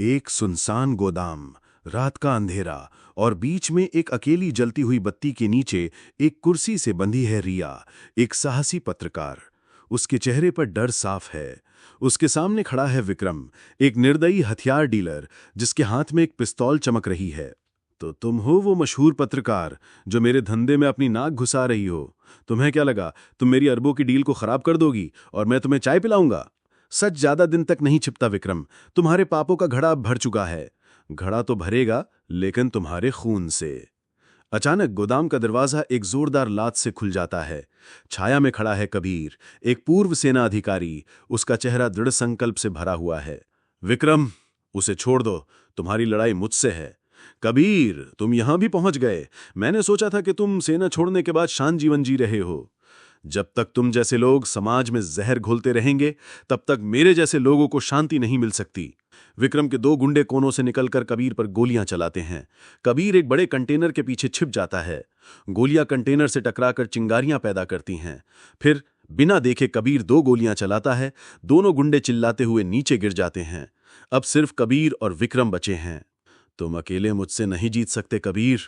एक सुनसान गोदाम, रात का अंधेरा और बीच में एक अकेली जलती हुई बत्ती के नीचे एक कुर्सी से बंधी है रिया, एक साहसी पत्रकार। उसके चेहरे पर डर साफ है। उसके सामने खड़ा है विक्रम, एक निर्दयी हथियार डीलर जिसके हाथ में एक पिस्तौल चमक रही है। तो तुम हो वो मशहूर पत्रकार जो मेरे धंधे में अपनी नाक घुसा रही हो। तुम्हें क्या लगा तुम मेरी अरबों की डील को खराब कर दोगी और मैं तुम्हें चाय पिलाऊंगा? सच ज्यादा दिन तक नहीं छिपता विक्रम। तुम्हारे पापों का घड़ा अब भर चुका है। घड़ा तो भरेगा, लेकिन तुम्हारे खून से। अचानक गोदाम का दरवाजा एक जोरदार लात से खुल जाता है। छाया में खड़ा है कबीर, एक पूर्व सेना अधिकारी। उसका चेहरा दृढ़ संकल्प से भरा हुआ है। विक्रम, उसे छोड़ दो, तुम्हारी लड़ाई मुझसे है। कबीर, तुम यहां भी पहुंच गए। मैंने सोचा था कि तुम सेना छोड़ने के बाद शांत जीवन जी रहे हो। जब तक तुम जैसे लोग समाज में जहर घोलते रहेंगे, तब तक मेरे जैसे लोगों को शांति नहीं मिल सकती। विक्रम के दो गुंडे कोनों से निकलकर कबीर पर गोलियां चलाते हैं। कबीर एक बड़े कंटेनर के पीछे छिप जाता है। गोलियां कंटेनर से टकराकर चिंगारियां पैदा करती हैं। फिर बिना देखे कबीर दो गोलियां चलाता है। दोनों गुंडे चिल्लाते हुए नीचे गिर जाते हैं। अब सिर्फ कबीर और विक्रम बचे हैं। तुम अकेले मुझसे नहीं जीत सकते कबीर।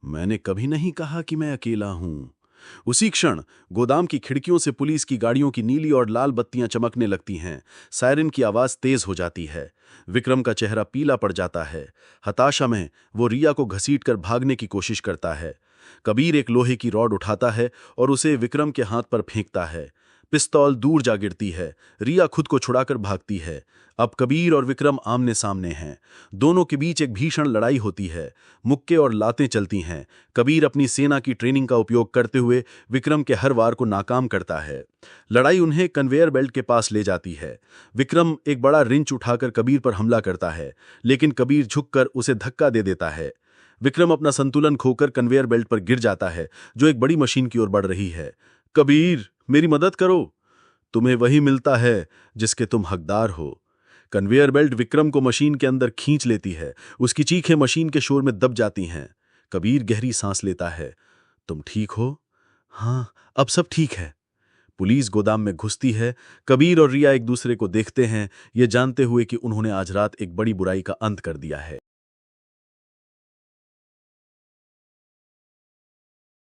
मैंने कभी नहीं कहा कि मैं अकेला हूं। उसी क्षण गोदाम की खिड़कियों से पुलिस की गाड़ियों की नीली और लाल बत्तियां चमकने लगती हैं। सायरन की आवाज तेज हो जाती है। विक्रम का चेहरा पीला पड़ जाता है। हताशा में वो रिया को घसीटकर भागने की कोशिश करता है। कबीर एक लोहे की रॉड उठाता है और उसे विक्रम के हाथ पर फेंकता है। पिस्तौल दूर जा गिरती है। रिया खुद को छुड़ाकर भागती है। अब कबीर और विक्रम आमने सामने हैं। दोनों के बीच एक भीषण लड़ाई होती है। मुक्के और लातें चलती हैं। कबीर अपनी सेना की ट्रेनिंग का उपयोग करते हुए विक्रम के हर वार को नाकाम करता है। लड़ाई उन्हें कन्वेयर बेल्ट के पास ले जाती है। विक्रम एक बड़ा रिंच उठाकर कबीर पर हमला करता है, लेकिन कबीर झुककर उसे धक्का दे देता है। विक्रम अपना संतुलन खोकर कन्वेयर बेल्ट पर गिर जाता है, जो एक बड़ी मशीन की ओर बढ़ रही है। कबीर, मेरी मदद करो। तुम्हें वही मिलता है जिसके तुम हकदार हो। कन्वेयर बेल्ट विक्रम को मशीन के अंदर खींच लेती है। उसकी चीखें मशीन के शोर में दब जाती हैं। कबीर गहरी सांस लेता है। तुम ठीक हो? हाँ, अब सब ठीक है। पुलिस गोदाम में घुसती है। कबीर और रिया एक दूसरे को देखते हैं, ये जानते हुए कि उन्होंने आज रात एक बड़ी बुराई का अंत कर दिया है।